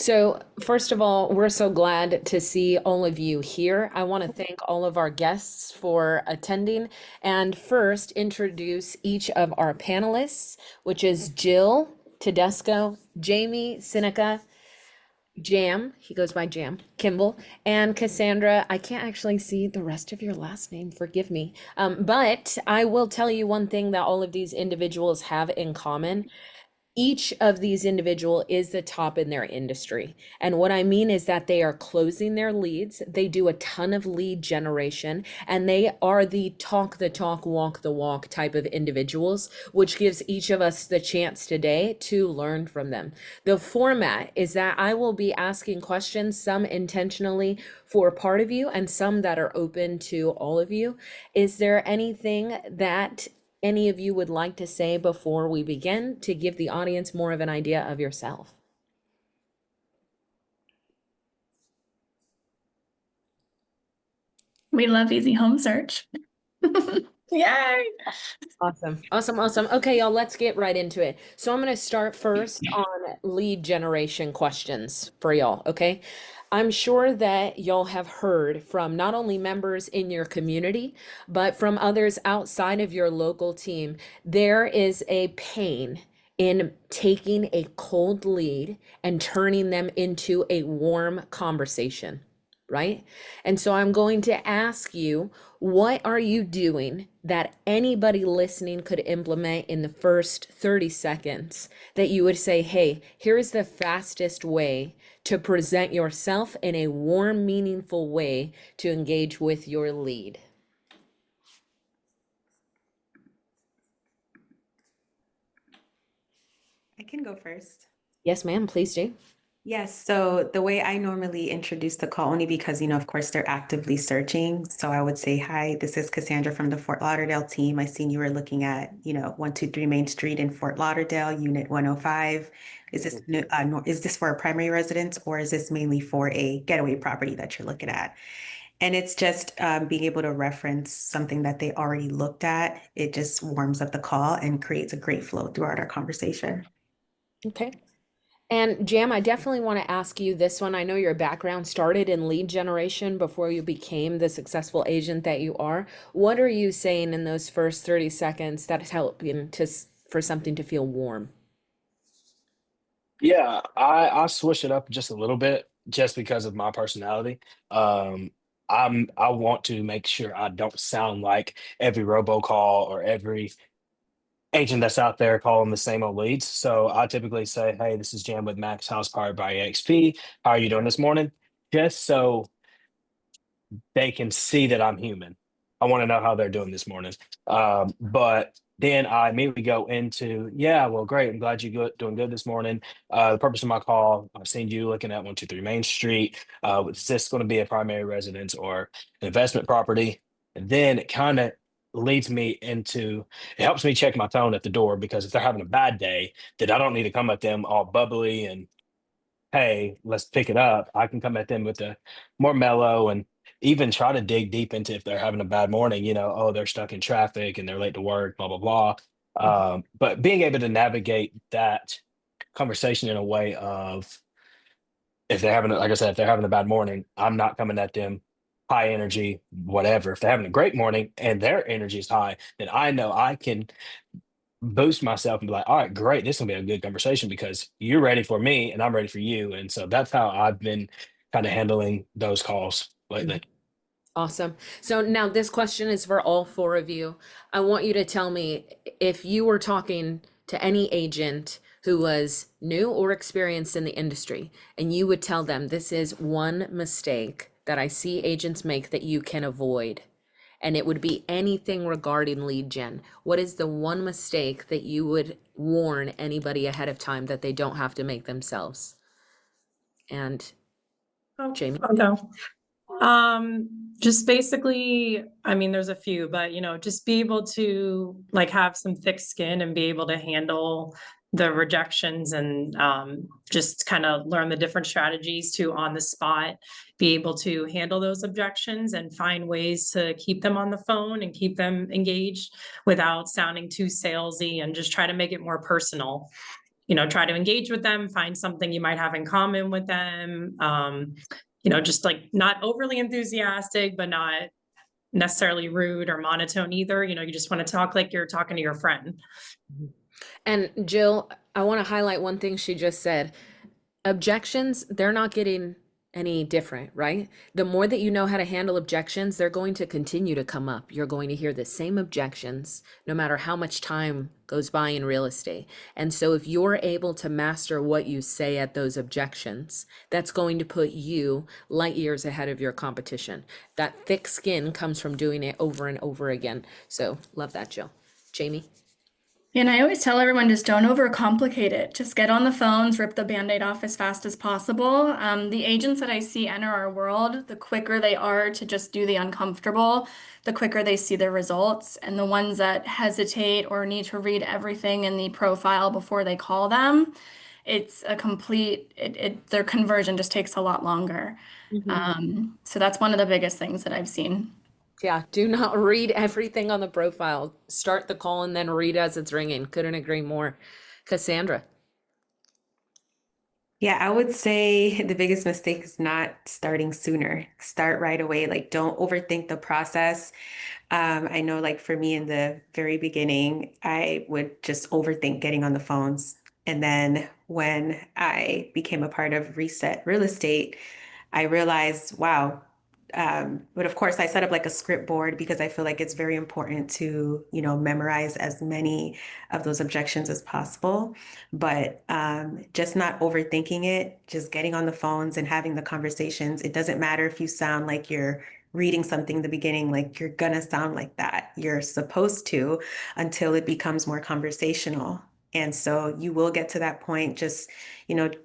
So, first of all, we're so glad to see all of you here. I want to thank all of our guests for attending and first introduce each of our panelists, which is Jill Tedesco, Jamie Seneca, Jam, he goes by Jam, Kimball, and Cassandra. I can't actually see the rest of your last name, forgive me. But I will tell you one thing that all of these individuals have in common. Each of these individual is the top in their industry. And what I mean is that they are closing their leads. They do a ton of lead generation and they are the talk, walk the walk type of individuals, which gives each of us the chance today to learn from them. The format is that I will be asking questions, some intentionally for part of you and some that are open to all of you. Is there anything that any of you would like to say before we begin to give the audience more of an idea of yourself? We love Easy Home Search. Yay! Awesome. Awesome. Awesome. Okay, y'all, let's get right into it. So I'm going to start first on lead generation questions for y'all. Okay. I'm sure that y'all have heard from not only members in your community, but from others outside of your local team. There is a pain in taking a cold lead and turning them into a warm conversation, right? And so I'm going to ask you, what are you doing that anybody listening could implement in the first 30 seconds that you would say, hey, here's the fastest way to present yourself in a warm, meaningful way to engage with your lead? I can go first. Yes, ma'am, please do. Yes, so the way I normally introduce the call, only because, of course, they're actively searching. So I would say, hi, this is Cassandra from the Fort Lauderdale team. I seen you were looking at, 123 Main Street in Fort Lauderdale, Unit 105. Is this for a primary residence or is this mainly for a getaway property that you're looking at? And it's just being able to reference something that they already looked at. It just warms up the call and creates a great flow throughout our conversation. Okay. And Jam, I definitely want to ask you this one. I know your background started in lead generation before you became the successful agent that you are. What are you saying in those first 30 seconds that is helping for something to feel warm? Yeah, I switch it up just a little bit just because of my personality. Um, I want to make sure I don't sound like every robocall or every agent that's out there calling the same old leads. So I typically say, "Hey, this is Jam with Max House powered by EXP. How are you doing this morning?" Just so they can see that I'm human. I want to know how they're doing this morning. But then I immediately go into, yeah, well, great. I'm glad you're doing good this morning. The purpose of my call, I've seen you looking at 123 Main Street. Is this going to be a primary residence or an investment property? And then it kind of leads me into, it helps me check my tone at the door because if they're having a bad day, then I don't need to come at them all bubbly and hey, let's pick it up. I can come at them with a more mellow and even try to dig deep into if they're having a bad morning, oh, they're stuck in traffic and they're late to work, blah, blah, blah. But being able to navigate that conversation in a way of if they're having, like I said, if they're having a bad morning, I'm not coming at them high energy, whatever. If they're having a great morning and their energy is high, then I know I can boost myself and be like, all right, great. This will be a good conversation because you're ready for me and I'm ready for you. And so that's how I've been kind of handling those calls lately. Awesome. So now this question is for all four of you. I want you to tell me if you were talking to any agent who was new or experienced in the industry, and you would tell them this is one mistake that I see agents make that you can avoid, and it would be anything regarding lead gen. What is the one mistake that you would warn anybody ahead of time that they don't have to make themselves? And Jamie? I'll go. Just basically, I mean, there's a few, but just be able to like have some thick skin and be able to handle the rejections and just kind of learn the different strategies to on the spot be able to handle those objections and find ways to keep them on the phone and keep them engaged without sounding too salesy and just try to make it more personal. try to engage with them, find something you might have in common with them. Just like not overly enthusiastic, but not necessarily rude or monotone either. You just want to talk like you're talking to your friend. And Jill, I want to highlight one thing she just said. Objections, they're not getting any different, right? The more that you know how to handle objections, they're going to continue to come up. You're going to hear the same objections no matter how much time goes by in real estate. And so if you're able to master what you say at those objections, that's going to put you light years ahead of your competition. That thick skin comes from doing it over and over again. So love that, Jill. Jamie? And I always tell everyone, just don't overcomplicate it. Just get on the phones, rip the Band-Aid off as fast as possible. The agents that I see enter our world, the quicker they are to just do the uncomfortable, the quicker they see their results. And the ones that hesitate or need to read everything in the profile before they call them, it's a complete, their conversion just takes a lot longer. So that's one of the biggest things that I've seen. Yeah, do not read everything on the profile. Start the call and then read as it's ringing. Couldn't agree more. Cassandra. Yeah, I would say the biggest mistake is not starting sooner. Start right away. Like, don't overthink the process. I know, like, for me in the very beginning, I would just overthink getting on the phones. And then when I became a part of Reset Real Estate, I realized, wow. But of course, I set up like a script board because I feel like it's very important to, memorize as many of those objections as possible. But just not overthinking it, just getting on the phones and having the conversations. It doesn't matter if you sound like you're reading something in the beginning, like you're gonna sound like that. You're supposed to until it becomes more conversational. And so you will get to that point. Just,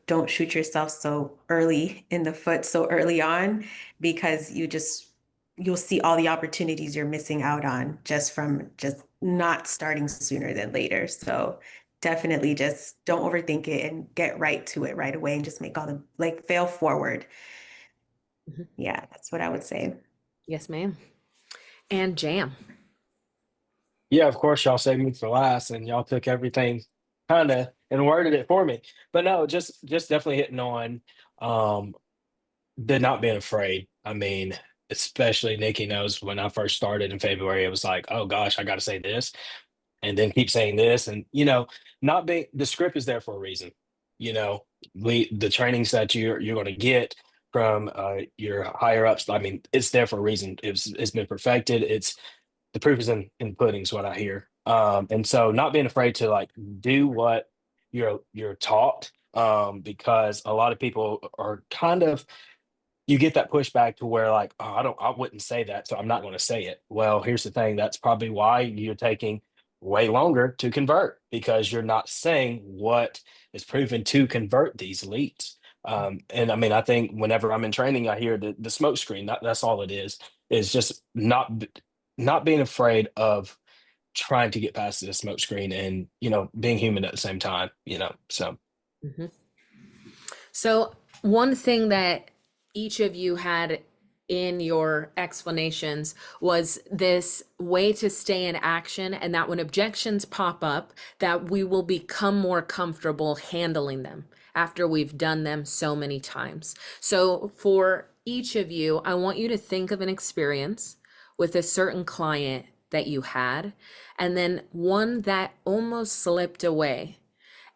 don't shoot yourself so early in the foot so early on, because you'll see all the opportunities you're missing out on just from just not starting sooner than later. So definitely just don't overthink it and get right to it right away and just make all the fail forward. Yeah, that's what I would say. Yes, ma'am. And Jam. Yeah, of course, y'all saved me for last, and y'all took everything kind of and worded it for me. But no, just definitely hitting on um the not being afraid. I mean, especially Nikki knows when I first started in February, it was like, oh gosh, I got to say this, and then keep saying this, and not being the script is there for a reason. You know, the trainings that you're going to get from your higher ups. I mean, it's there for a reason. It's been perfected. It's the proof is in the pudding is what I hear. And so not being afraid to like do what you're taught, because a lot of people are kind of you get that pushback to where like, oh, I wouldn't say that, so I'm not going to say it. Well, here's the thing, that's probably why you're taking way longer to convert, because you're not saying what is proven to convert these leads. And I mean, I think whenever I'm in training, I hear the smoke screen. That's all it is just not being afraid of trying to get past the smoke screen and being human at the same time. So So one thing that each of you had in your explanations was this way to stay in action, and that when objections pop up, that we will become more comfortable handling them after we've done them so many times. So for each of you, I want you to think of an experience with a certain client that you had, and then one that almost slipped away,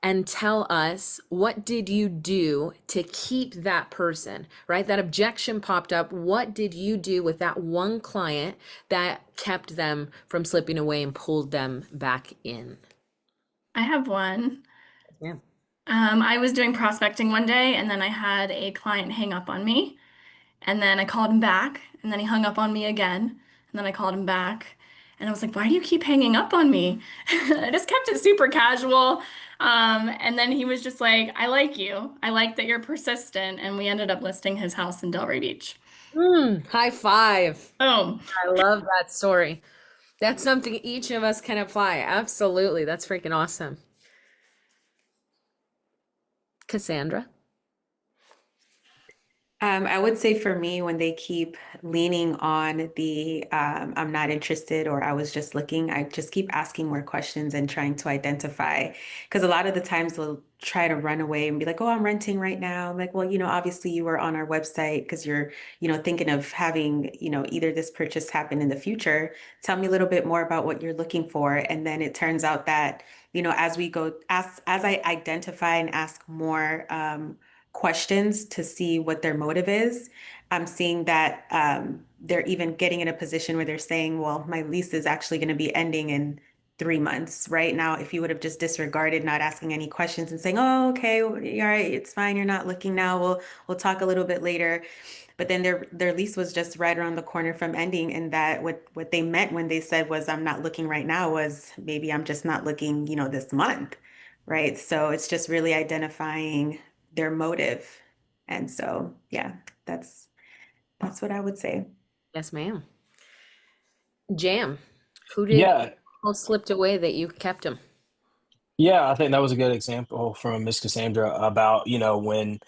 and tell us, what did you do to keep that person, right? That objection popped up. What did you do with that one client that kept them from slipping away and pulled them back in? I have one. Yeah. I was doing prospecting one day, and then I had a client hang up on me. And then I called him back, and then he hung up on me again. And then I called him back, and I was like, why do you keep hanging up on me? I just kept it super casual. And then he was just like, I like you. I like that you're persistent. And we ended up listing his house in Delray Beach. High five. Boom. I love that story. That's something each of us can apply. Absolutely. That's freaking awesome. Cassandra? I would say for me, when they keep leaning on the I'm not interested or I was just looking, I just keep asking more questions and trying to identify. Because a lot of the times try to run away and be like, oh, I'm renting right now. I'm like, well, obviously you were on our website because you're, thinking of having, either this purchase happen in the future. Tell me a little bit more about what you're looking for. And then it turns out that, as we go, as I identify and ask more questions to see what their motive is, I'm seeing that they're even getting in a position where they're saying, well, my lease is actually going to be ending in 3 months. Right now, if you would have just disregarded, not asking any questions and saying, oh, okay, well, you're all right, it's fine, you're not looking now, we'll talk a little bit later. But then their lease was just right around the corner from ending. And that what they meant when they said was, I'm not looking right now, was maybe I'm just not looking, this month. Right. So it's just really identifying their motive. And so, yeah, that's what I would say. Yes, ma'am. Jam, who did Yeah, most slipped away that you kept him? yeah, I think that was a good example from Miss Cassandra about, when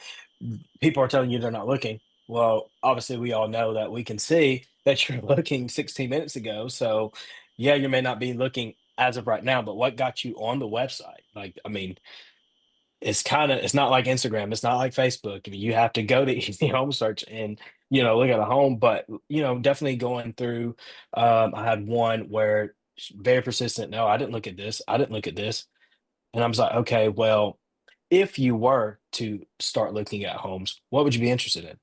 people are telling you they're not looking. Well, obviously, we all know that we can see that you're looking 16 minutes ago. So, yeah, you may not be looking as of right now, but what got you on the website? Like, I mean, it's not like Instagram, it's not like Facebook. I mean, you have to go to Easy Home Search and, look at a home, but, definitely going through, I had one where very persistent. No, I didn't look at this. I didn't look at this. And I was like, okay, well, if you were to start looking at homes, what would you be interested in?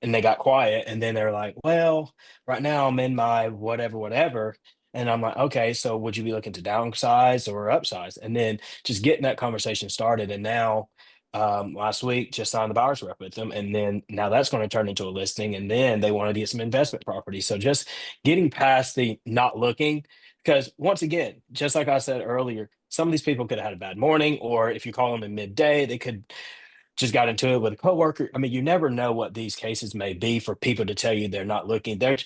And they got quiet, and then they're like, well, right now I'm in my whatever, whatever. And I'm like, okay, so would you be looking to downsize or upsize? And then just getting that conversation started. And now, last week, just signed the buyer's rep with them. And then now that's going to turn into a listing. And then they want to get some investment property. So just getting past the not looking, because once again, just like I said earlier, some of these people could have had a bad morning, or if you call them in midday, they could just got into it with a coworker. I mean, you never know what these cases may be for people to tell you they're not looking. There's,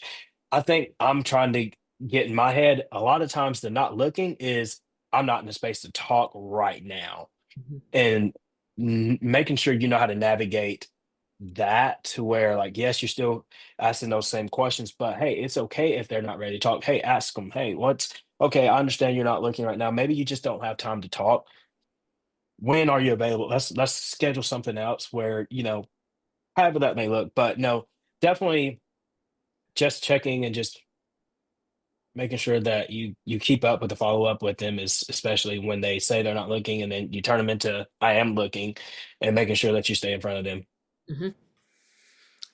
I think I'm trying to get in my head. A lot of times, the not looking is I'm not in a space to talk right now, Mhm. and making sure you know how to navigate that to where, like, yes, you're still asking those same questions, but hey, it's okay if they're not ready to talk. Hey, ask them. Hey, what's okay? I understand you're not looking right now. Maybe you just don't have time to talk. When are you available? Let's schedule something else where, however that may look. But no, definitely just checking and just making sure that you keep up with the follow up with them is especially when they say they're not looking and then you turn them into I am looking and making sure that you stay in front of them. Mhm.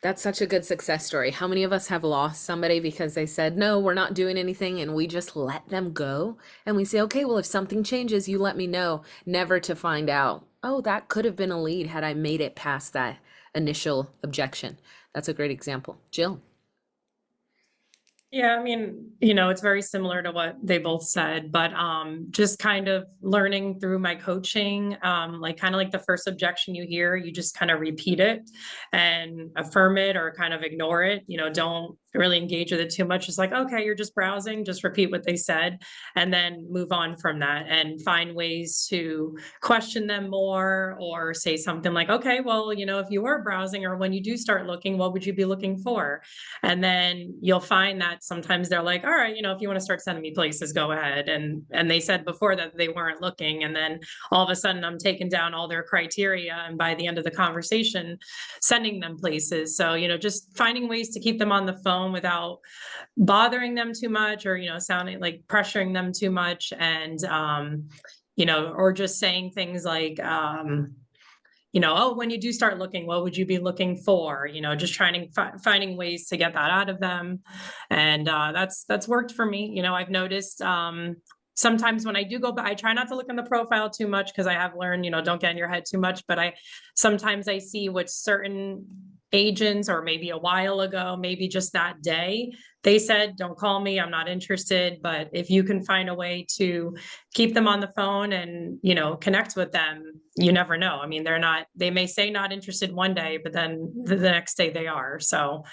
That's such a good success story. How many of us have lost somebody because they said, no, we're not doing anything, and we just let them go? And we say, okay, well, if something changes, you let me know, never to find out, oh, that could have been a lead had I made it past that initial objection. That's a great example. Jill. Yeah, I mean, it's very similar to what they both said, but just kind of learning through my coaching, like kind of like the first objection you hear, you just kind of repeat it and affirm it or kind of ignore it. Don't really engage with it too much. It's like, okay, you're just browsing, just repeat what they said and then move on from that and find ways to question them more or say something like, okay, well, if you were browsing or when you do start looking, what would you be looking for? And then you'll find that sometimes they're like, all right, if you want to start sending me places, go ahead. And they said before that they weren't looking. And then all of a sudden I'm taking down all their criteria. And by the end of the conversation, sending them places. So, just finding ways to keep them on the phone without bothering them too much or, sounding like pressuring them too much. And or just saying things like oh, when you do start looking, what would you be looking for? Just trying to finding ways to get that out of them. And that's worked for me. I've noticed sometimes when I do go back, I try not to look in the profile too much because I have learned, don't get in your head too much. But sometimes I see what certain agents or maybe a while ago, maybe just that day, they said, don't call me, I'm not interested. But if you can find a way to keep them on the phone and, connect with them, you never know. I mean, they may say not interested one day, but then the next day they are. So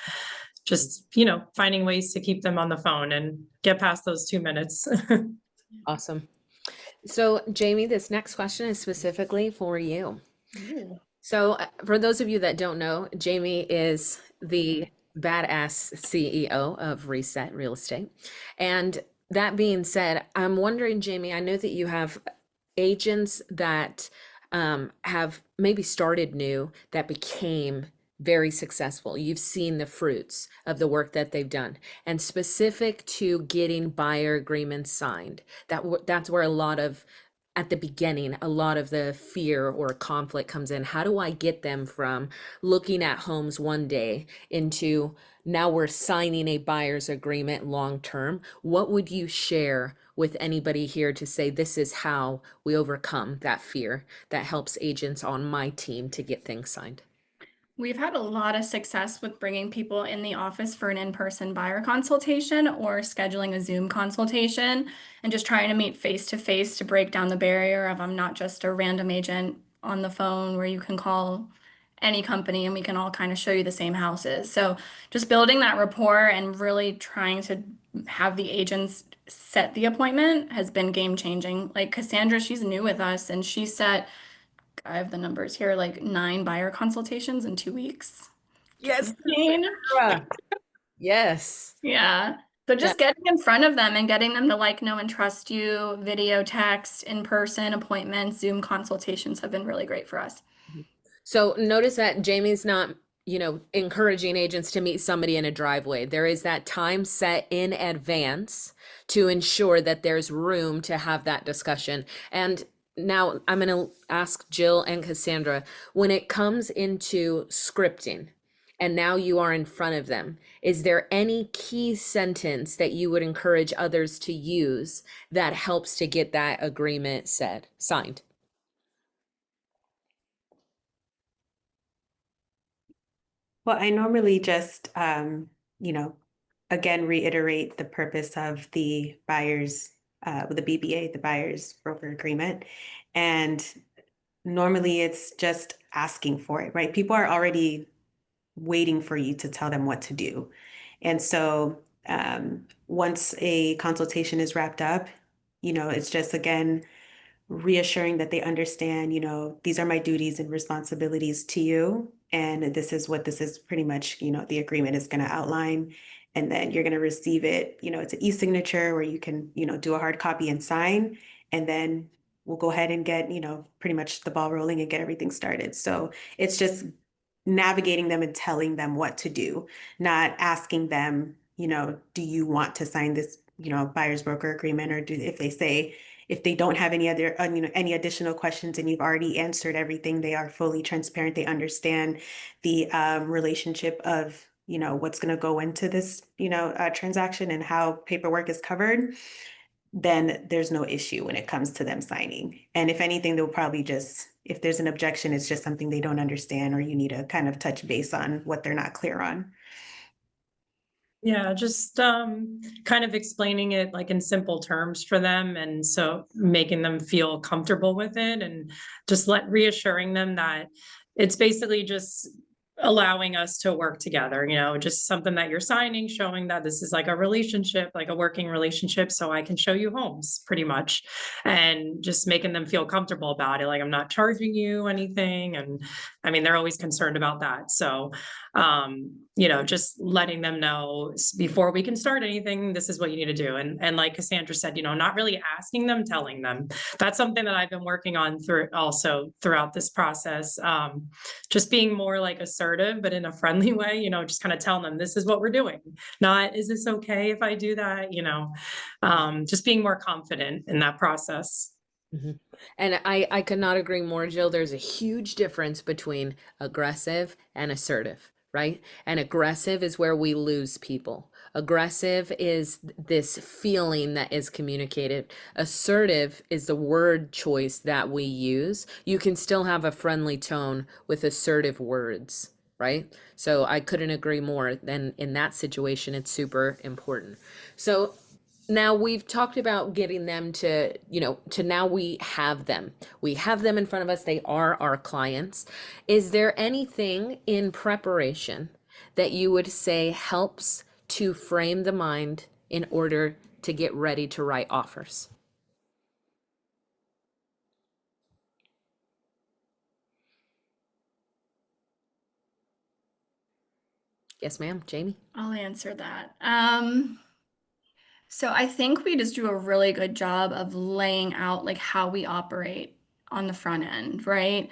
just, finding ways to keep them on the phone and get past those 2 minutes. Awesome. So, Jamie, this next question is specifically for you. So, for those of you that don't know, Jamie is the badass CEO of Reset Real Estate. And that being said, I'm wondering, Jamie, I know that you have agents that have maybe started new that became very successful. You've seen the fruits of the work that they've done, and specific to getting buyer agreements signed. That's where a lot of at the beginning, a lot of the fear or conflict comes in. How do I get them from looking at homes one day into now we're signing a buyer's agreement long term? What would you share with anybody here to say this is how we overcome that fear that helps agents on my team to get things signed? We've had a lot of success with bringing people in the office for an in-person buyer consultation or scheduling a Zoom consultation and just trying to meet face to face to break down the barrier of I'm not just a random agent on the phone where you can call any company and we can all kind of show you the same houses. So just building that rapport and really trying to have the agents set the appointment has been game changing. Like Cassandra, she's new with us and she set, I have the numbers here, like 9 buyer consultations in 2 weeks. Yes, Insane. Cassandra. Yes. Yeah. So Yeah. just getting in front of them and getting them to like, know, and trust you, video, text, in-person appointments, Zoom consultations have been really great for us. So notice that Jamie's not, encouraging agents to meet somebody in a driveway. There is that time set in advance to ensure that there's room to have that discussion. And now I'm going to ask Jill and Cassandra, when it comes into scripting, and now you are in front of them, is there any key sentence that you would encourage others to use that helps to get that agreement signed? Well, I normally just, again, reiterate the purpose of the the BBA, the buyer's broker agreement. And normally it's just asking for it, right? People are already waiting for you to tell them what to do. And so once a consultation is wrapped up, it's just, again, reassuring that they understand, these are my duties and responsibilities to you. And this is pretty much, the agreement is going to outline. And then you're going to receive it, it's an e-signature where you can, do a hard copy and sign. And then we'll go ahead and get, pretty much the ball rolling and get everything started. So it's just navigating them and telling them what to do, not asking them, do you want to sign this, buyer's broker agreement? Or if they don't have any other, any additional questions and you've already answered everything, they are fully transparent. They understand the relationship of, what's going to go into this, transaction and how paperwork is covered, then there's no issue when it comes to them signing. And if anything, they'll probably just, if there's an objection, it's just something they don't understand, or you need to kind of touch base on what they're not clear on. Yeah, just kind of explaining it like in simple terms for them, and so making them feel comfortable with it, and just reassuring them that it's basically just allowing us to work together, just something that you're signing, showing that this is like a relationship, like a working relationship, so I can show you homes pretty much, and just making them feel comfortable about it. Like, I'm not charging you anything. And I mean, they're always concerned about that. So just letting them know before we can start anything, this is what you need to do. And like Cassandra said, not really asking them, telling them. That's something that I've been working on throughout this process. Just being more like assertive, but in a friendly way, just kind of telling them this is what we're doing. Not, is this okay if I do that? Just being more confident in that process. Mhm. And I could not agree more, Jill. There's a huge difference between aggressive and assertive, right? And aggressive is where we lose people. Aggressive is this feeling that is communicated. Assertive is the word choice that we use. You can still have a friendly tone with assertive words, right? So I couldn't agree more. Then in that situation, it's super important. So now we've talked about getting them to now we have them. We have them in front of us. They are our clients. Is there anything in preparation that you would say helps to frame the mind in order to get ready to write offers? Yes, ma'am. Jamie? I'll answer that. So I think we just do a really good job of laying out like how we operate on the front end, right?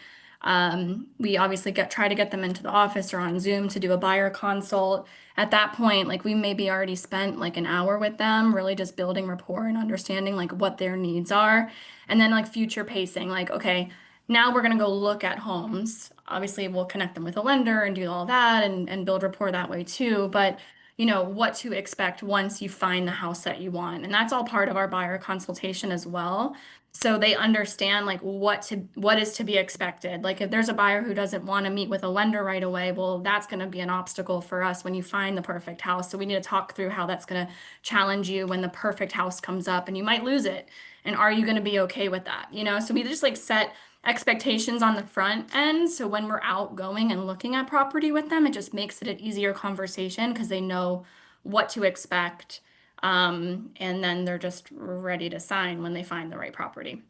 We obviously try to get them into the office or on Zoom to do a buyer consult. At that point, like we maybe already spent like an hour with them, really just building rapport and understanding like what their needs are. And then like future pacing, like, okay, now we're gonna go look at homes. Obviously, we'll connect them with a lender and do all that and build rapport that way too. But what to expect once you find the house that you want. And that's all part of our buyer consultation as well. So they understand like what is to be expected. Like if there's a buyer who doesn't want to meet with a lender right away, well, that's going to be an obstacle for us when you find the perfect house. So we need to talk through how that's going to challenge you when the perfect house comes up and you might lose it. And are you going to be okay with that? So we just like set expectations on the front end. So when we're out going and looking at property with them, it just makes it an easier conversation because they know what to expect. And then they're just ready to sign when they find the right property.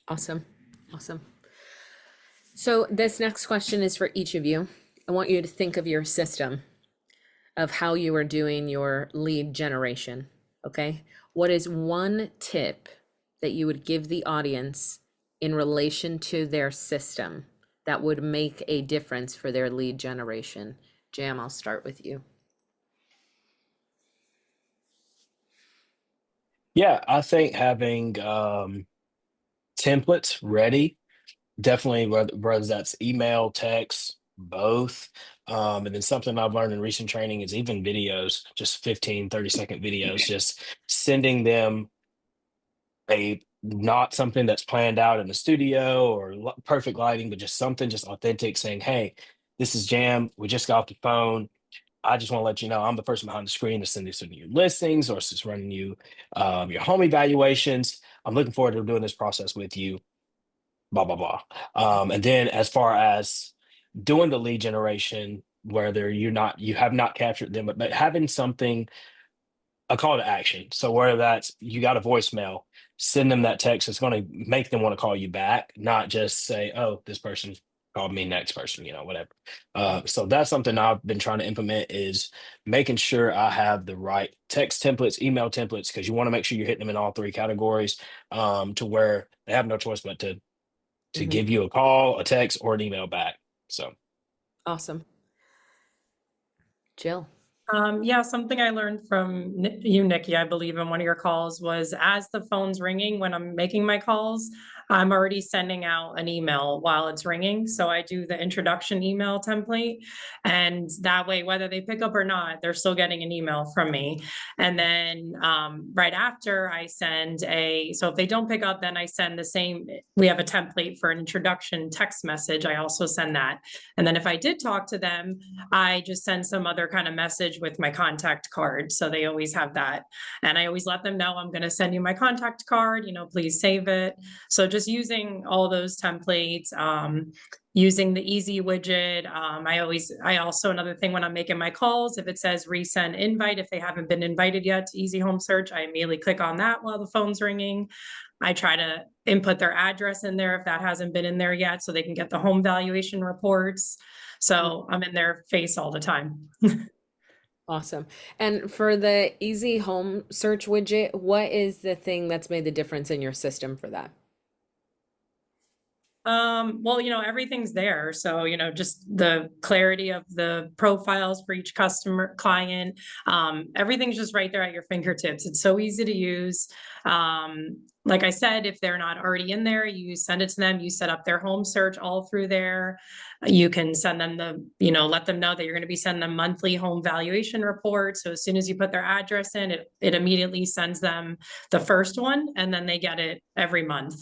Awesome. Awesome. So this next question is for each of you. I want you to think of your system of how you are doing your lead generation. Okay. What is one tip that you would give the audience in relation to their system that would make a difference for their lead generation? Jam, I'll start with you. Yeah, I think having templates ready, definitely, whether that's email, text, both. And then something I've learned in recent training is even videos, just 15, 30-second videos, just sending them not something that's planned out in the studio or perfect lighting, but just something just authentic saying, hey, this is Jam. We just got off the phone. I just want to let you know I'm the person behind the screen to send you listings or just running you your home evaluations. I'm looking forward to doing this process with you, blah, blah, blah. And then as far as doing the lead generation, whether you have not captured them, but having something, a call to action. So whether that's you got a voicemail, send them that text. It's going to make them want to call you back, not just say, "Oh, this person called me, next person," whatever. So that's something I've been trying to implement is making sure I have the right text templates, email templates, because you want to make sure you're hitting them in all three categories, to where they have no choice but to Mhm. give you a call, a text, or an email back. So Awesome. Jill. Yeah, something I learned from you, Nikki, I believe in one of your calls was as the phone's ringing when I'm making my calls, I'm already sending out an email while it's ringing. So I do the introduction email template. And that way, whether they pick up or not, they're still getting an email from me. And then right after I so if they don't pick up, then I send the same, we have a template for an introduction text message. I also send that. And then if I did talk to them, I just send some other kind of message with my contact card. So they always have that. And I always let them know I'm going to send you my contact card, please save it. So just using all those templates, using the easy widget. I also, another thing when I'm making my calls, if it says resend invite, if they haven't been invited yet to Easy Home Search, I immediately click on that while the phone's ringing. I try to input their address in there if that hasn't been in there yet, so they can get the home valuation reports. So I'm in their face all the time. Awesome. And for the Easy Home Search widget, what is the thing that's made the difference in your system for that? Well, everything's there. So, just the clarity of the profiles for each client. Everything's just right there at your fingertips. It's so easy to use. Like I said, if they're not already in there, you send it to them, you set up their home search all through there. You can send them let them know that you're going to be sending them monthly home valuation reports. So as soon as you put their address in, it immediately sends them the first one, and then they get it every month.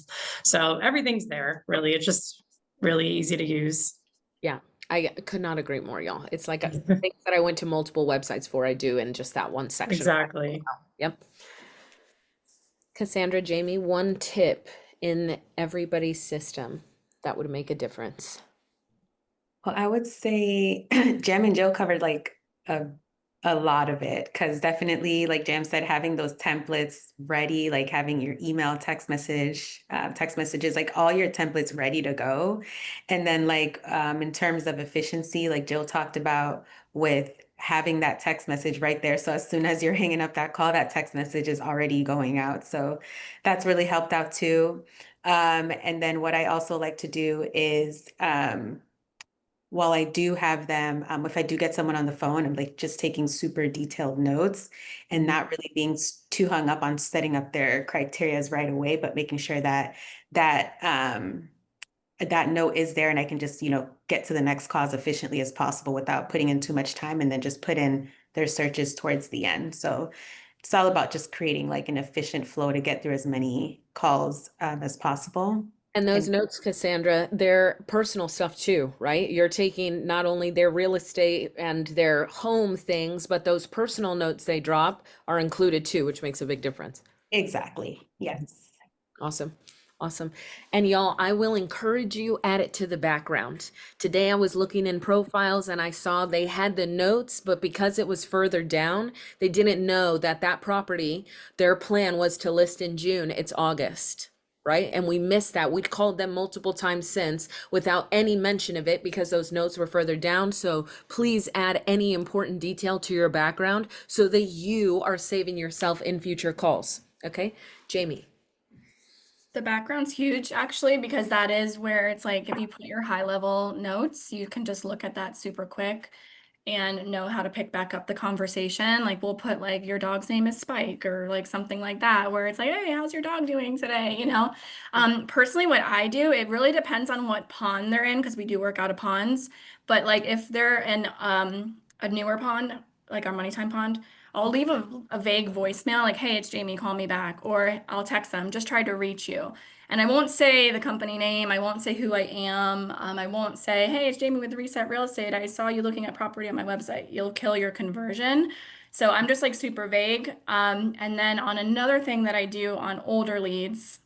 So everything's there, really. It's just really easy to use. Yeah, I could not agree more, y'all. It's like things that I went to multiple websites for, I do in just that one section. Exactly. Yep. Cassandra, Jamie, one tip in everybody's system that would make a difference. Well, I would say Jam and Jill covered like a lot of it, because definitely, like Jam said, having those templates ready, like having your email, text messages, like all your templates ready to go. And then like in terms of efficiency, like Jill talked about with having that text message right there. So as soon as you're hanging up that call, that text message is already going out. So that's really helped out too. And then what I also like to do is, while I do have them, if I do get someone on the phone, I'm like just taking super detailed notes and not really being too hung up on setting up their criterias right away, but making sure that that note is there and I can just, get to the next call as efficiently as possible without putting in too much time and then just put in their searches towards the end. So it's all about just creating like an efficient flow to get through as many calls as possible. And those notes, Cassandra, they're personal stuff too, right? You're taking not only their real estate and their home things, but those personal notes they drop are included too, which makes a big difference. Exactly. Yes. Awesome. Awesome. And y'all, I will encourage you, add it to the background. Today I was looking in profiles and I saw they had the notes, but because it was further down, they didn't know that that property, their plan was to list in June. It's August, right? And we missed that. We'd called them multiple times since without any mention of it because those notes were further down. So please add any important detail to your background so that you are saving yourself in future calls. Okay, Jamie. The background's huge actually, because that is where it's like if you put your high level notes, you can just look at that super quick and know how to pick back up the conversation. Like we'll put like your dog's name is Spike or like something like that, where it's like, hey, how's your dog doing today? Personally, what I do, it really depends on what pond they're in because we do work out of ponds. But like if they're in a newer pond, like our Money Time pond, I'll leave a vague voicemail like, hey, it's Jamie, call me back. Or I'll text them, just try to reach you. And I won't say the company name. I won't say who I am. I won't say, hey, it's Jamie with Reset Real Estate. I saw you looking at property on my website. You'll kill your conversion. So I'm just like super vague. And then on another thing that I do on older leads,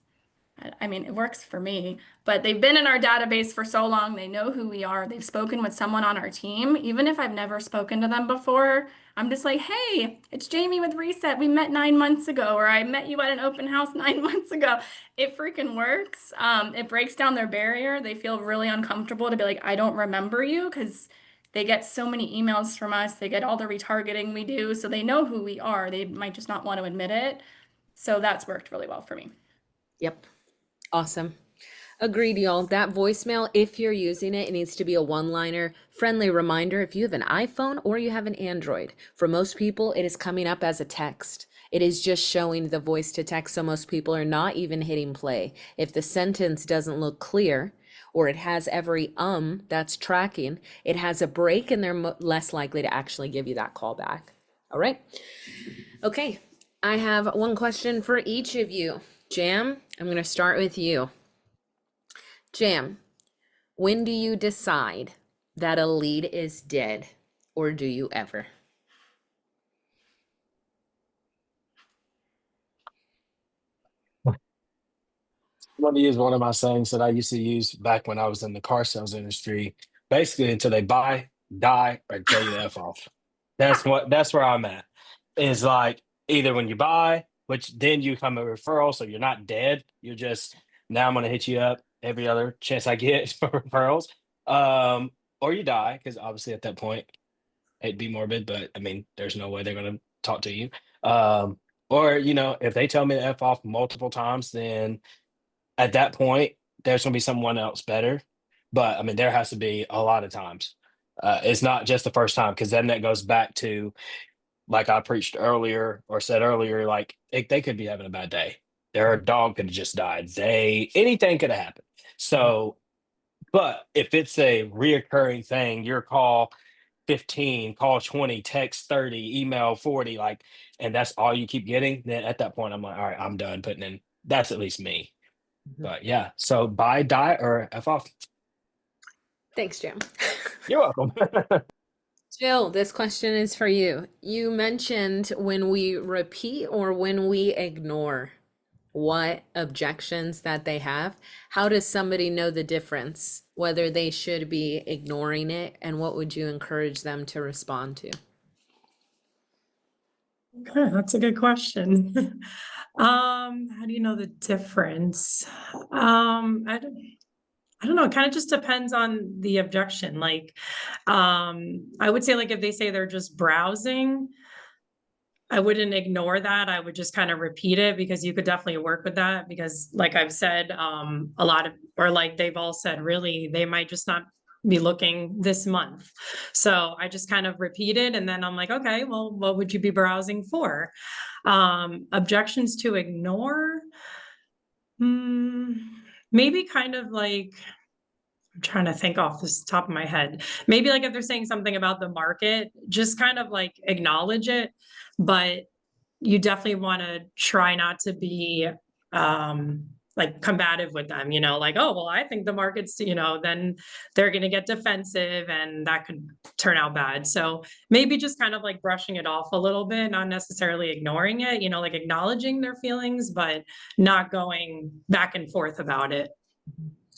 I mean, it works for me, but they've been in our database for so long. They know who we are. They've spoken with someone on our team. Even if I've never spoken to them before, I'm just like, hey, it's Jamie with Reset. We met 9 months ago, or I met you at an open house 9 months ago. It freaking works. It breaks down their barrier. They feel really uncomfortable to be like, I don't remember you, because they get so many emails from us. They get all the retargeting we do. So they know who we are. They might just not want to admit it. So that's worked really well for me. Yep. Awesome. Agreed, y'all. That voicemail, if you're using it, it needs to be a one-liner. Friendly reminder, if you have an iPhone or you have an Android, for most people, it is coming up as a text. It is just showing the voice to text, so most people are not even hitting play. If the sentence doesn't look clear, or it has every that's tracking, it has a break, and they're less likely to actually give you that call back. All right. Okay. I have one question for each of you. Jam, I'm going to start with you. Jam, when do you decide that a lead is dead, or do you ever? I'm going to use one of my sayings that I used to use back when I was in the car sales industry. Basically, until they buy, die, or tell you to F off. That's where I'm at. Is like either when you buy, which then you become a referral, so you're not dead. You're just now I'm gonna hit you up every other chance I get for referrals. Or you die, because obviously at that point, it'd be morbid, but I mean, there's no way they're gonna talk to you. Or if they tell me to F off multiple times, then at that point, there's going to be someone else better. But I mean, there has to be a lot of times. It's not just the first time, because then that goes back to, like I preached earlier or said earlier, like they could be having a bad day. Their dog could have just died. Anything could have happened. So, but if it's a reoccurring thing, your call 15, call 20, text 30, email 40, like, and that's all you keep getting, then at that point, I'm like, all right, I'm done putting in. That's at least me. But yeah, so buy, die, or F off. Thanks, Jam. You're welcome. Jill, this question is for you. You mentioned when we repeat or when we ignore what objections that they have. How does somebody know the difference, whether they should be ignoring it, and what would you encourage them to respond to? Okay, that's a good question. How do you know the difference? I don't know, it kind of just depends on the objection. Like, I would say like if they say they're just browsing, I wouldn't ignore that. I would just kind of repeat it because you could definitely work with that because like I've said, a lot of, or like they've all said, really, they might just not be looking this month. So I just kind of repeat it and then I'm like, okay, well, what would you be browsing for? Objections to ignore. Maybe kind of like, I'm trying to think off the top of my head. Maybe like if they're saying something about the market, just kind of like acknowledge it, but you definitely want to try not to be like combative with them, like, oh, well, I think the market's, then they're going to get defensive and that could turn out bad. So maybe just kind of like brushing it off a little bit, not necessarily ignoring it, like acknowledging their feelings, but not going back and forth about it,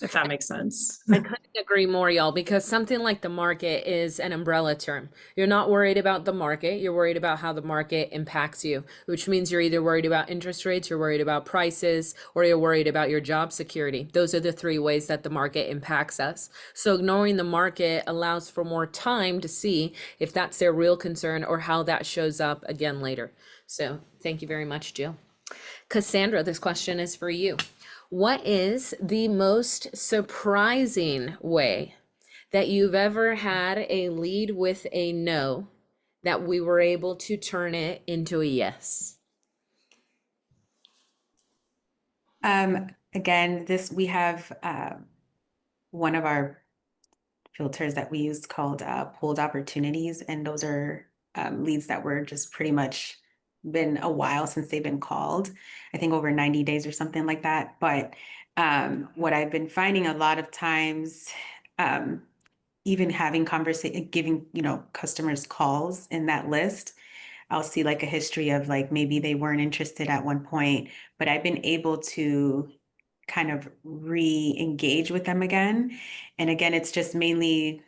if that makes sense. I couldn't agree more, y'all, because something like the market is an umbrella term. You're not worried about the market, you're worried about how the market impacts you, which means you're either worried about interest rates, you're worried about prices, or you're worried about your job security. Those are the three ways that the market impacts us. So ignoring the market allows for more time to see if that's their real concern or how that shows up again later. So thank you very much, Jill. Cassandra, this question is for you. What is the most surprising way that you've ever had a lead with a no that we were able to turn it into a yes? Again, we have one of our filters that we use called pooled opportunities, and those are leads that were just pretty much been a while since they've been called. I think over 90 days or something like that. But what I've been finding a lot of times, even having giving, customers calls in that list, I'll see like a history of like maybe they weren't interested at one point, but I've been able to kind of re-engage with them again. And again, it's just mainly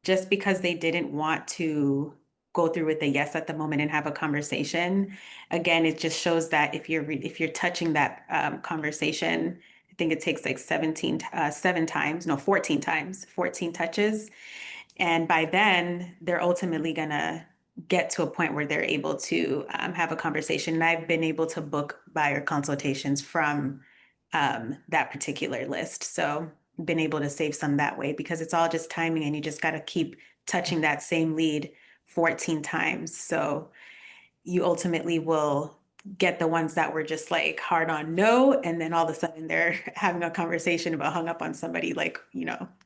just because they didn't want to go through with a yes at the moment and have a conversation. Again, it just shows that if you're touching that conversation, I think it takes like 14 times, 14 touches. And by then, they're ultimately gonna get to a point where they're able to have a conversation. And I've been able to book buyer consultations from that particular list. So been able to save some that way because it's all just timing and you just got to keep touching that same lead 14 times. So you ultimately will get the ones that were just like hard on no, and then all of a sudden they're having a conversation about hung up on somebody like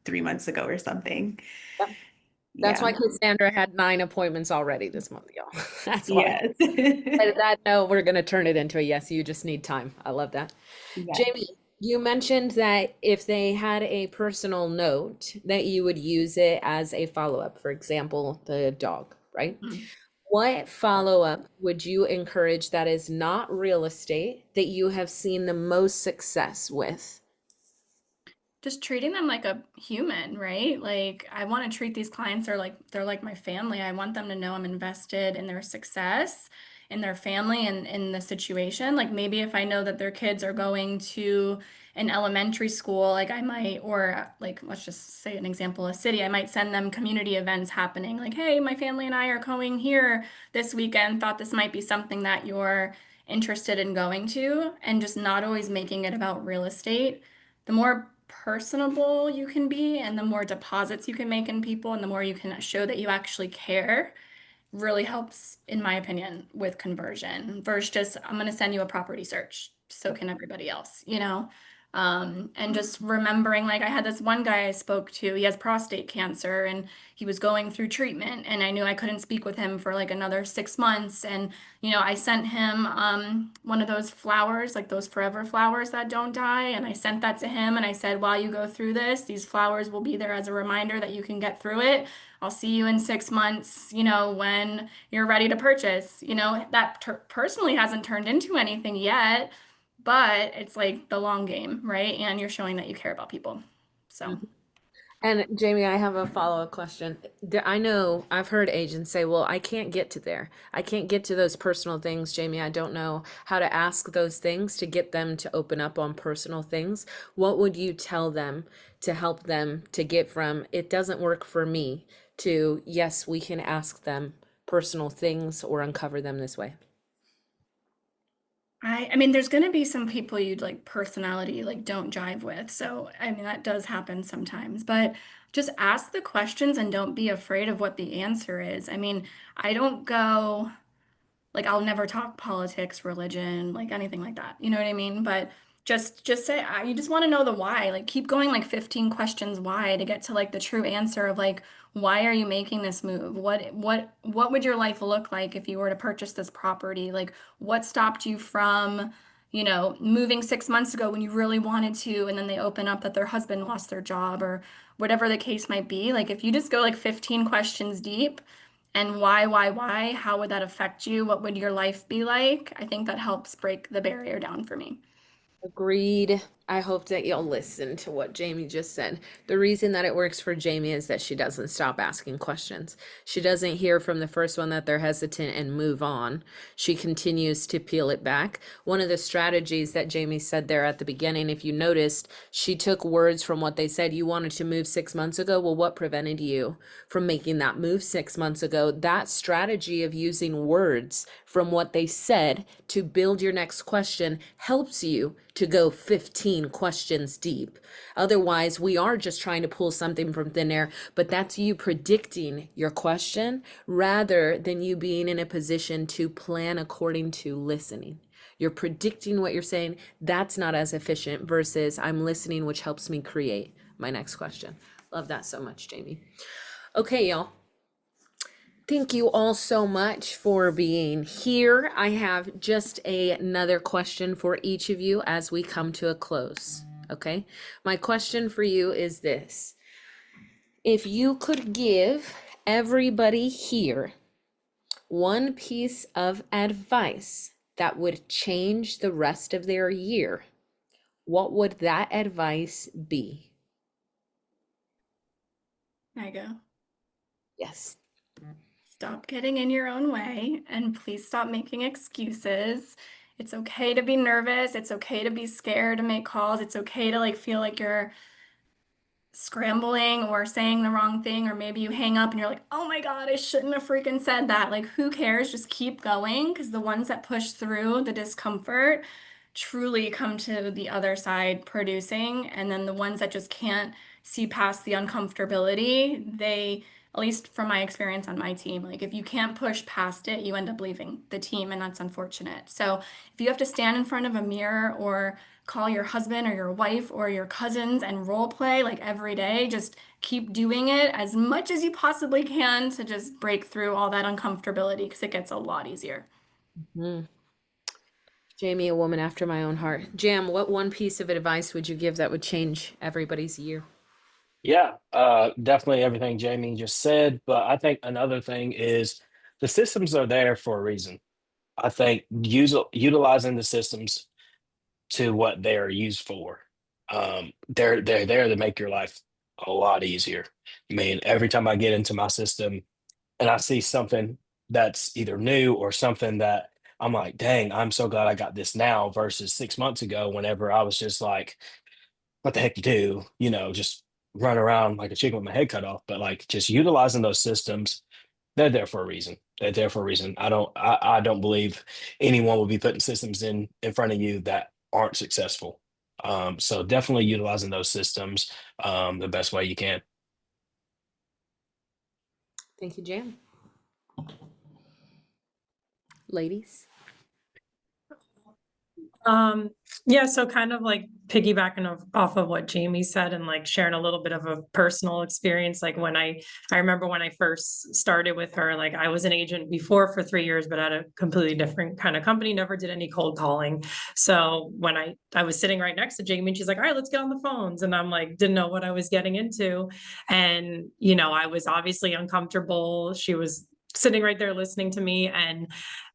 3 months ago or something. Yep. That's why Yeah. Cassandra had 9 appointments already this month, y'all. That's why. Yes. But that no, we're gonna turn it into a yes. You just need time. I love that. Yes. Jamie, you mentioned that if they had a personal note, that you would use it as a follow-up. For example, the dog, right? Mhm. What follow-up would you encourage that is not real estate that you have seen the most success with? Just treating them like a human, right? Like I want to treat these clients they're like my family. I want them to know I'm invested in their success, in their family, and in the situation. Like maybe if I know that their kids are going to an elementary school, like I might, or like let's just say an example, a city, I might send them community events happening. Like, hey, my family and I are going here this weekend. Thought this might be something that you're interested in going to, and just not always making it about real estate. The more personable you can be and the more deposits you can make in people and the more you can show that you actually care really helps, in my opinion, with conversion versus just I'm going to send you a property search, so can everybody else, and just remembering, like I had this one guy I spoke to, he has prostate cancer and he was going through treatment and I knew I couldn't speak with him for like another 6 months. And, I sent him one of those flowers, like those forever flowers that don't die. And I sent that to him and I said, while you go through this, these flowers will be there as a reminder that you can get through it. I'll see you in 6 months, when you're ready to purchase. That personally hasn't turned into anything yet, but it's like the long game, right? And you're showing that you care about people. So, And Jamie, I have a follow-up question. I know I've heard agents say, well, I can't get to there. I can't get to those personal things, Jamie. I don't know how to ask those things to get them to open up on personal things. What would you tell them to help them to get from it doesn't work for me to yes, we can ask them personal things or uncover them this way? I mean, there's gonna be some people you'd like personality like don't jive with. So I mean that does happen sometimes, but just ask the questions and don't be afraid of what the answer is. I mean, I don't go like I'll never talk politics, religion, like anything like that. You know what I mean? But just say you just want to know the why. Like keep going like 15 questions why to get to like the true answer of like why are you making this move? What would your life look like if you were to purchase this property? Like what stopped you from, moving 6 months ago when you really wanted to, and then they open up that their husband lost their job or whatever the case might be. Like if you just go like 15 questions deep, and why? How would that affect you? What would your life be like? I think that helps break the barrier down for me. Agreed. I hope that you'll listen to what Jamie just said. The reason that it works for Jamie is that she doesn't stop asking questions. She doesn't hear from the first one that they're hesitant and move on. She continues to peel it back. One of the strategies that Jamie said there at the beginning, if you noticed, she took words from what they said. You wanted to move 6 months ago. Well, what prevented you from making that move 6 months ago? That strategy of using words from what they said to build your next question helps you to go 15 questions deep. Otherwise, we are just trying to pull something from thin air, but that's you predicting your question rather than you being in a position to plan according to listening. You're predicting what you're saying. That's not as efficient versus I'm listening, which helps me create my next question. Love that so much, Jamie. Okay, y'all. Thank you all so much for being here. I have just another question for each of you as we come to a close. Okay. My question for you is this. If you could give everybody here one piece of advice that would change the rest of their year, what would that advice be? I go. Yes. Stop getting in your own way and please stop making excuses. It's okay to be nervous. It's okay to be scared to make calls. It's okay to like feel like you're scrambling or saying the wrong thing, or maybe you hang up and you're like, oh my God, I shouldn't have freaking said that. Like, who cares? Just keep going because the ones that push through the discomfort truly come to the other side producing. And then the ones that just can't see past the uncomfortability, they, at least from my experience on my team, like if you can't push past it, you end up leaving the team, and that's unfortunate. So if you have to stand in front of a mirror or call your husband or your wife or your cousins and role play like every day, just keep doing it as much as you possibly can to just break through all that uncomfortability because it gets a lot easier. Mm. Jamie, a woman after my own heart. Jam, what one piece of advice would you give that would change everybody's year? Yeah, definitely everything Jamie just said. But I think another thing is the systems are there for a reason. I think utilizing the systems to what they are used for. They're there to make your life a lot easier. I mean, every time I get into my system and I see something that's either new or something that I'm like, dang, I'm so glad I got this now versus 6 months ago, whenever I was just like, what the heck you do, just run around like a chicken with my head cut off. But like just utilizing those systems, they're there for a reason. They're there for a reason. I don't believe anyone will be putting systems in front of you that aren't successful. So definitely utilizing those systems the best way you can. Thank you, Jam. Ladies. Yeah, so kind of like piggybacking off of what Jamie said and like sharing a little bit of a personal experience. Like when I remember when I first started with her, like I was an agent before for 3 years, but at a completely different kind of company, never did any cold calling. So when I was sitting right next to Jamie and she's like, all right, let's get on the phones. And I'm like, didn't know what I was getting into. And, I was obviously uncomfortable. She was sitting right there listening to me. And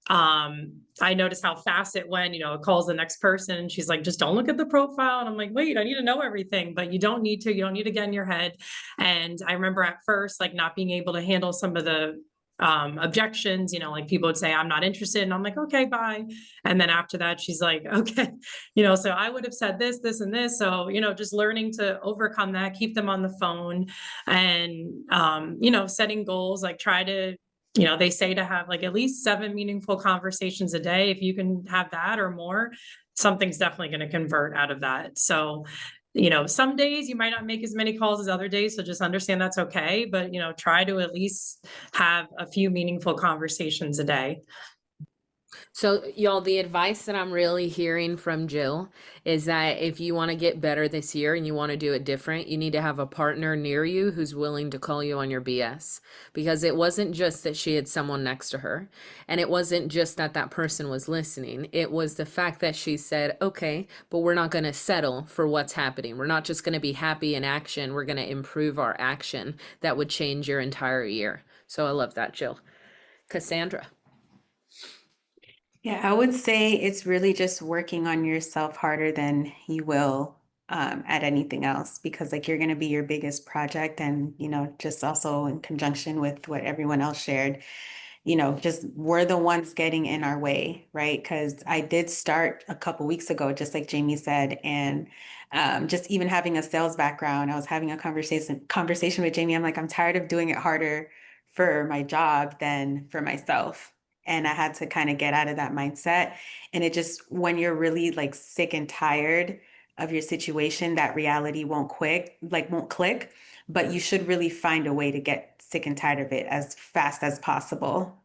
I noticed how fast it went. It calls the next person and she's like, just don't look at the profile. And I'm like, wait, I need to know everything, but you don't need to get in your head. And I remember at first, like, not being able to handle some of the objections, like people would say, I'm not interested. And I'm like, okay, bye. And then after that, she's like, okay, so I would have said this, this, and this. So, just learning to overcome that, keep them on the phone, and, setting goals, like try to, they say to have like at least 7 meaningful conversations a day. If you can have that or more, something's definitely going to convert out of that. So, some days you might not make as many calls as other days. So just understand that's okay. But, try to at least have a few meaningful conversations a day. So, y'all, the advice that I'm really hearing from Jill is that if you want to get better this year and you want to do it different, you need to have a partner near you who's willing to call you on your BS. Because it wasn't just that she had someone next to her, and it wasn't just that that person was listening. It was the fact that she said, okay, but we're not going to settle for what's happening. We're not just going to be happy in action. We're going to improve our action. That would change your entire year. So I love that, Jill. Cassandra. Yeah, I would say it's really just working on yourself harder than you will at anything else, because like you're going to be your biggest project. And, just also in conjunction with what everyone else shared, just we're the ones getting in our way, right? Because I did start a couple weeks ago, just like Jamie said, and just even having a sales background, I was having a conversation with Jamie. I'm like, I'm tired of doing it harder for my job than for myself. And I had to kind of get out of that mindset. And it just, when you're really like sick and tired of your situation, that reality won't click, but you should really find a way to get sick and tired of it as fast as possible.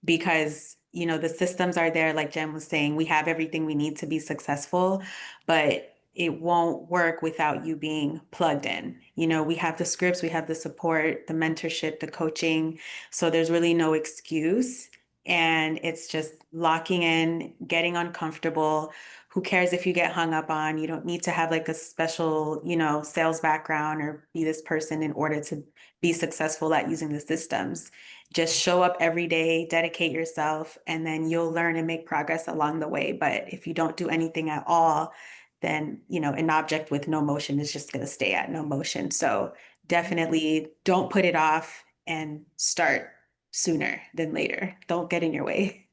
Because, the systems are there, like Jen was saying, we have everything we need to be successful, but it won't work without you being plugged in. We have the scripts, we have the support, the mentorship, the coaching. So there's really no excuse. And it's just locking in, getting uncomfortable. Who cares if you get hung up on? You don't need to have like a special, sales background or be this person in order to be successful at using the systems. Just show up every day, dedicate yourself, and then you'll learn and make progress along the way. But if you don't do anything at all, then, an object with no motion is just going to stay at no motion. So definitely don't put it off and start sooner than later. Don't get in your way.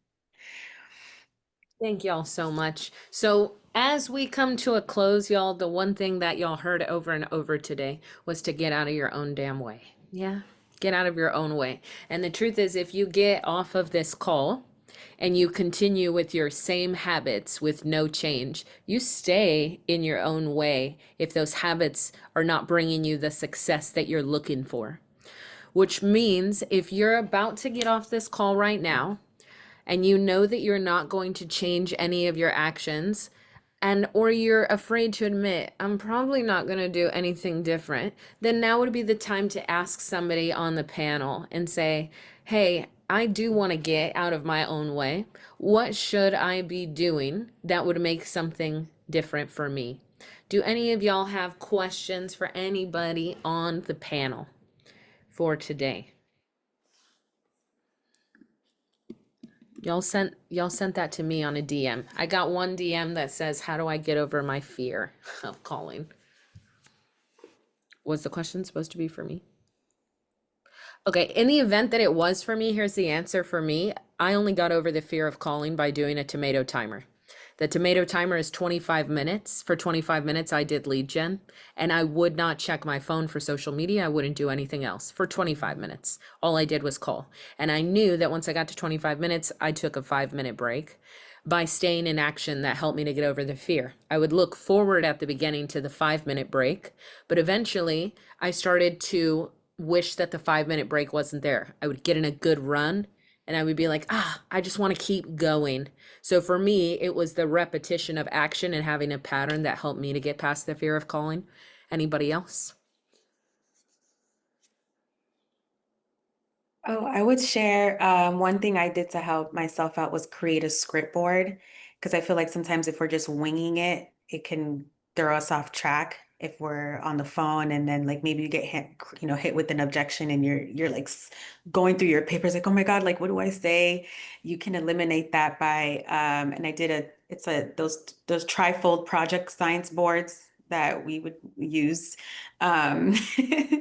Thank y'all so much. So as we come to a close, y'all, the one thing that y'all heard over and over today was to get out of your own damn way. Yeah, get out of your own way. And the truth is, if you get off of this call and you continue with your same habits with no change, you stay in your own way if those habits are not bringing you the success that you're looking for. Which means if you're about to get off this call right now and you know that you're not going to change any of your actions, and or you're afraid to admit, I'm probably not going to do anything different, then now would be the time to ask somebody on the panel and say, hey, I do want to get out of my own way. What should I be doing that would make something different for me? Do any of y'all have questions for anybody on the panel for today? Y'all sent that to me on a DM. I got one DM that says, how do I get over my fear of calling? Was the question supposed to be for me? Okay, in the event that it was for me, here's the answer for me. I only got over the fear of calling by doing a tomato timer. The tomato timer is 25 minutes. For 25 minutes, I did lead gen, and I would not check my phone for social media. I wouldn't do anything else for 25 minutes. All I did was call. And I knew that once I got to 25 minutes, I took a 5-minute break. By staying in action, that helped me to get over the fear. I would look forward at the beginning to the 5-minute break, but eventually I started to wish that the 5-minute break wasn't there. I would get in a good run and I would be like, I just want to keep going. So for me, it was the repetition of action and having a pattern that helped me to get past the fear of calling. Anybody else? Oh, I would share one thing I did to help myself out was create a script board, because I feel like sometimes if we're just winging it, it can throw us off track. if we're on the phone and then like maybe you get hit with an objection and you're like going through your papers like, oh my God, like what do I say? You can eliminate that by and I did those trifold project science boards that we would use. Um,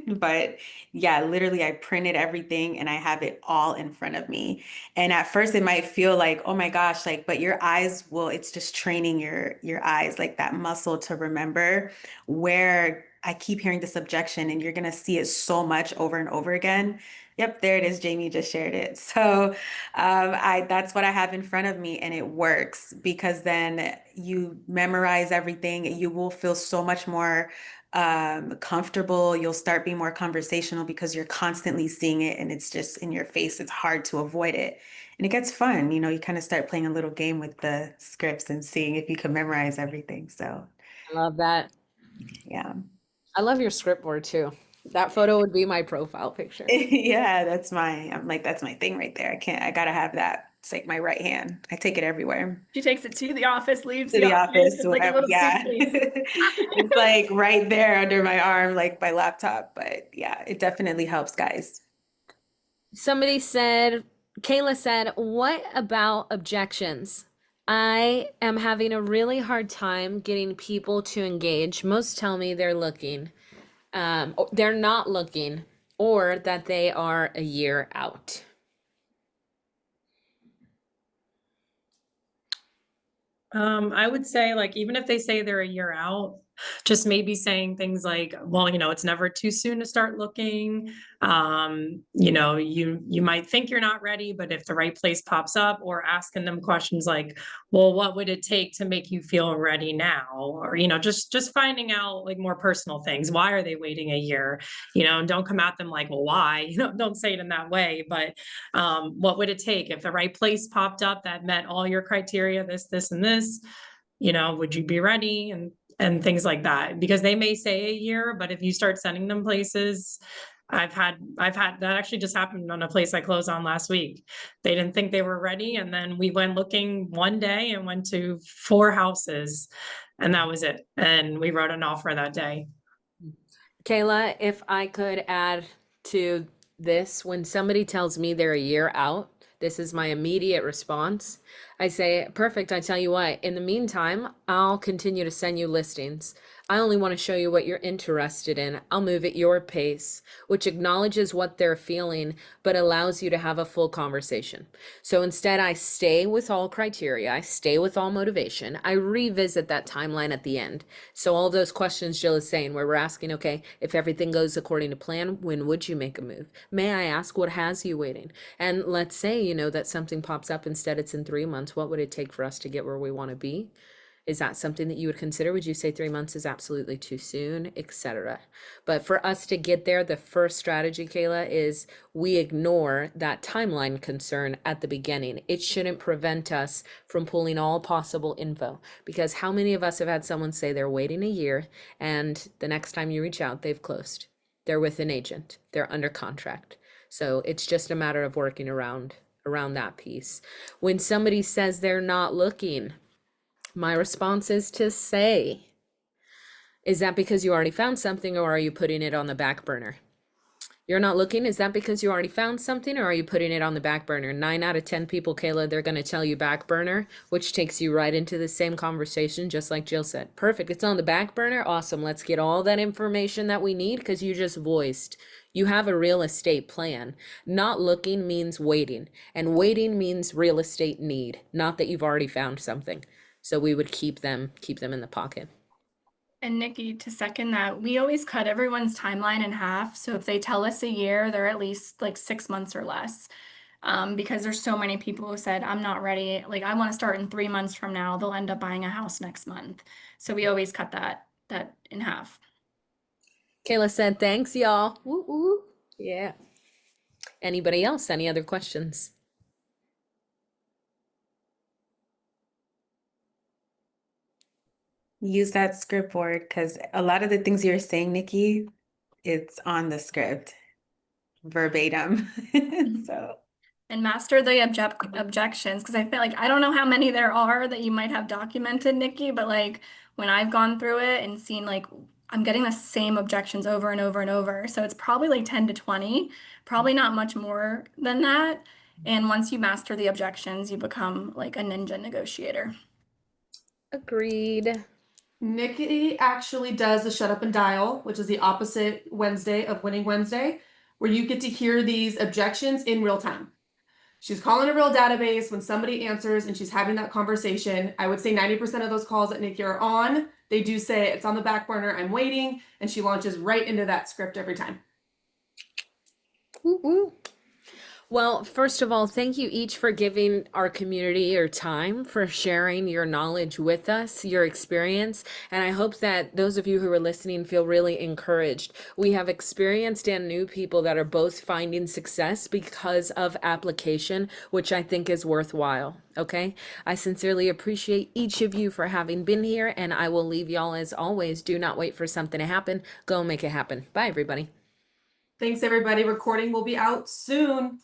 but yeah, literally I printed everything and I have it all in front of me. And at first it might feel like, oh my gosh, like, but your eyes will, it's just training your eyes, like that muscle to remember where I keep hearing this objection and you're gonna see it so much over and over again. Yep, there it is. Jamie just shared it. So that's what I have in front of me, and it works because then you memorize everything. You will feel so much more comfortable. You'll start being more conversational because you're constantly seeing it and it's just in your face. It's hard to avoid it. And it gets fun. You kind of start playing a little game with the scripts and seeing if you can memorize everything. So, I love that. yeah. I love your script board too. That photo would be my profile picture. Yeah, I'm like, that's my thing right there. I gotta have that. It's like my right hand. I take it everywhere. She takes it to the office, leaves To the the office. office, It's like a whatever. little Yeah. suitcase. It's like right there under my arm, like my laptop. But yeah, it definitely helps, guys. Somebody said, Kayla said, what about objections? I am having a really hard time getting people to engage. Most tell me they're looking, they're not looking, or that they are a year out. I would say like, even if they say they're a year out, just maybe saying things like, well, it's never too soon to start looking. You might think you're not ready, but if the right place pops up, or asking them questions like, well, what would it take to make you feel ready now? Or, just finding out like more personal things. Why are they waiting a year? Don't come at them like, well, why? Don't say it in that way, but what would it take if the right place popped up that met all your criteria, this, and this, would you be ready? And things like that, because they may say a year, but if you start sending them places, I've had that actually just happened on a place I closed on last week. They didn't think they were ready. And then we went looking one day and went to 4 houses, and that was it. And we wrote an offer that day. Kayla, if I could add to this, when somebody tells me they're a year out, this is my immediate response. I say, perfect. I tell you what, in the meantime, I'll continue to send you listings. I only want to show you what you're interested in. I'll move at your pace, which acknowledges what they're feeling, but allows you to have a full conversation. So instead, I stay with all criteria, I stay with all motivation. I revisit that timeline at the end. So all those questions Jill is saying, where we're asking, okay, if everything goes according to plan, when would you make a move? May I ask what has you waiting? And let's say, that something pops up, instead it's in 3 months. What would it take for us to get where we want to be? Is that something that you would consider? Would you say 3 months is absolutely too soon, etc.? But for us to get there, the first strategy, Kayla, is we ignore that timeline concern at the beginning. It shouldn't prevent us from pulling all possible info, because how many of us have had someone say they're waiting a year and the next time you reach out, they've closed. They're with an agent. They're under contract. So it's just a matter of working around that piece. When somebody says they're not looking, my response is to say, is that because you already found something, or are you putting it on the back burner? You're not looking, is that because you already found something, or are you putting it on the back burner? 9 out of 10 people, Kayla, they're going to tell you back burner, which takes you right into the same conversation, just like Jill said. Perfect, it's on the back burner. Awesome, let's get all that information that we need, because you just voiced you have a real estate plan. Not looking means waiting, and waiting means real estate need, not that you've already found something. So we would keep them in the pocket. And Nikki, to second that, we always cut everyone's timeline in half. So if they tell us a year, they're at least like 6 months or less. Because there's so many people who said, I'm not ready. Like, I want to start in 3 months from now. They'll end up buying a house next month. So we always cut that in half. Kayla said, thanks, y'all. Woo woo. Yeah. Anybody else? Any other questions? Use that script board because a lot of the things you're saying, Nikki, it's on the script verbatim. So. And master the objections, because I feel like I don't know how many there are that you might have documented, Nikki, but like when I've gone through it and seen like I'm getting the same objections over and over and over. So it's probably like 10 to 20, probably not much more than that. And once you master the objections, you become like a ninja negotiator. Agreed. Nikki actually does the Shut Up and Dial, which is the opposite Wednesday of Winning Wednesday, where you get to hear these objections in real time. She's calling a real database when somebody answers and she's having that conversation. I would say 90% of those calls that Nikki are on, they do say it's on the back burner, I'm waiting, and she launches right into that script every time. Woo woo. Well, first of all, thank you each for giving our community your time, for sharing your knowledge with us, your experience. And I hope that those of you who are listening feel really encouraged. We have experienced and new people that are both finding success because of application, which I think is worthwhile. Okay. I sincerely appreciate each of you for having been here, and I will leave y'all as always. Do not wait for something to happen. Go make it happen. Bye, everybody. Thanks, everybody. Recording will be out soon.